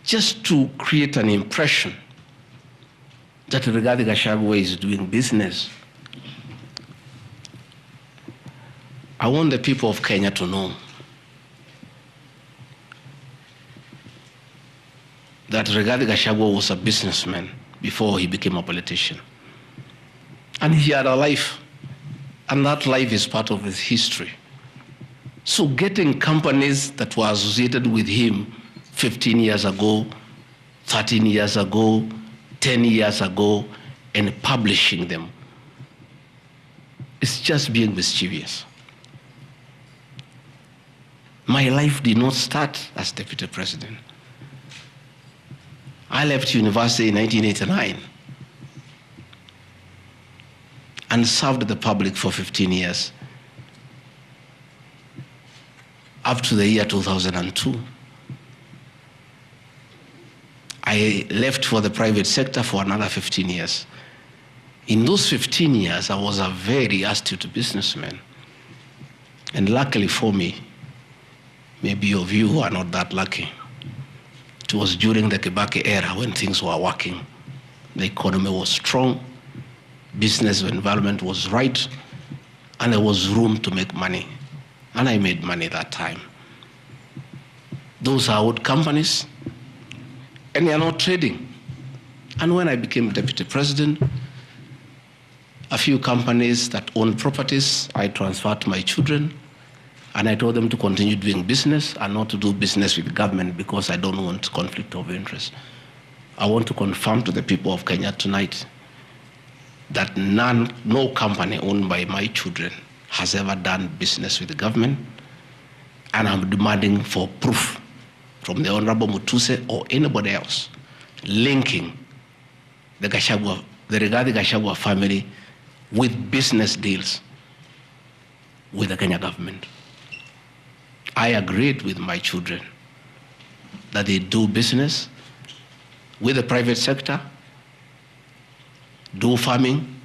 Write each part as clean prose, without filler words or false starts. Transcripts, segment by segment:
just to create an impression that Rigathi Gachagua is doing business. I want the people of Kenya to know that Rigathi Gachagua was a businessman before he became a politician. And he had a life, and that life is part of his history. So getting companies that were associated with him 15 years ago, 13 years ago, 10 years ago, and publishing them, it's just being mischievous. My life did not start as deputy president. I left university in 1989 and served the public for 15 years, up to the year 2002. I left for the private sector for another 15 years. In those 15 years, I was a very astute businessman. And luckily for me, maybe of you who are not that lucky, it was during the Kibaki era when things were working. The economy was strong, business environment was right, and there was room to make money. And I made money that time. Those are old companies, and they are not trading. And when I became deputy president, a few companies that owned properties, I transferred to my children, and I told them to continue doing business and not to do business with government because I don't want conflict of interest. I want to confirm to the people of Kenya tonight that no company owned by my children has ever done business with the government, and I'm demanding for proof from the Honorable Mutuse or anybody else linking the Rigathi Gachagua family with business deals with the Kenya government. I agreed with my children that they do business with the private sector, do farming,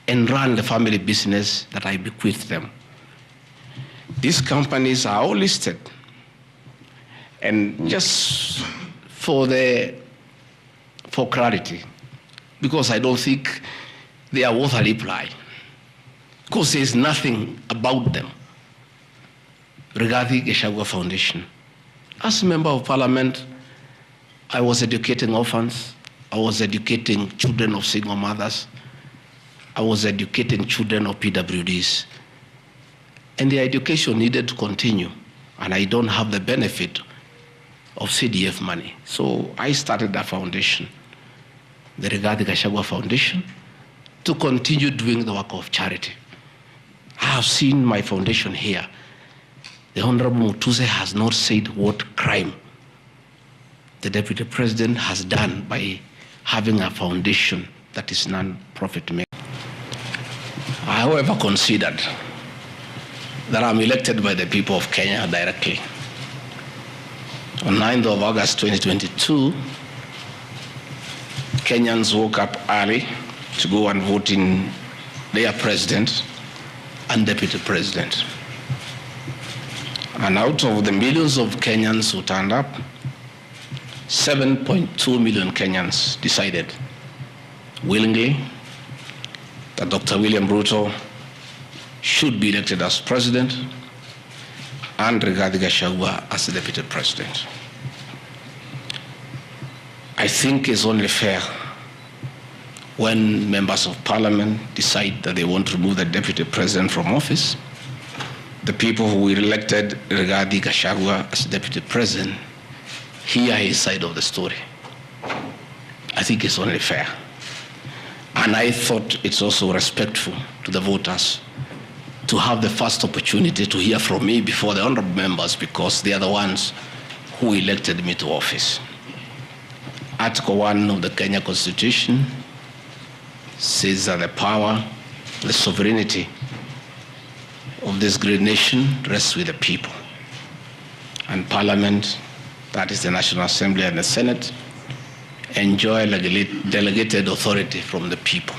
and run the family business that I bequeathed them. These companies are all listed. And just for clarity, because I don't think they are worth a reply, because there's nothing about them. Rigathi Gachagua Foundation. As a member of parliament, I was educating orphans, I was educating children of single mothers, I was educating children of PWDs. And the education needed to continue, and I don't have the benefit of CDF money. So I started a foundation, the Rigathi Gachagua Foundation, to continue doing the work of charity. I have seen my foundation here. The Honorable Mutuse has not said what crime the Deputy President has done by having a foundation that is non-profit making. I, however, considered that I'm elected by the people of Kenya directly. On 9th of August 2022, Kenyans woke up early to go and vote in their president and deputy president. And out of the millions of Kenyans who turned up, 7.2 million Kenyans decided willingly that Dr. William Ruto should be elected as president and Rigathi Gachagua as the deputy president. I think it's only fair when members of parliament decide that they want to remove the deputy president from office, the people who elected Rigathi Gachagua as deputy president hear his side of the story. I think it's only fair. And I thought it's also respectful to the voters to have the first opportunity to hear from me before the honorable members, because they are the ones who elected me to office. Article 1 of the Kenya Constitution says that the power, the sovereignty of this great nation rests with the people. And Parliament, that is the National Assembly and the Senate, enjoy delegated authority from the people.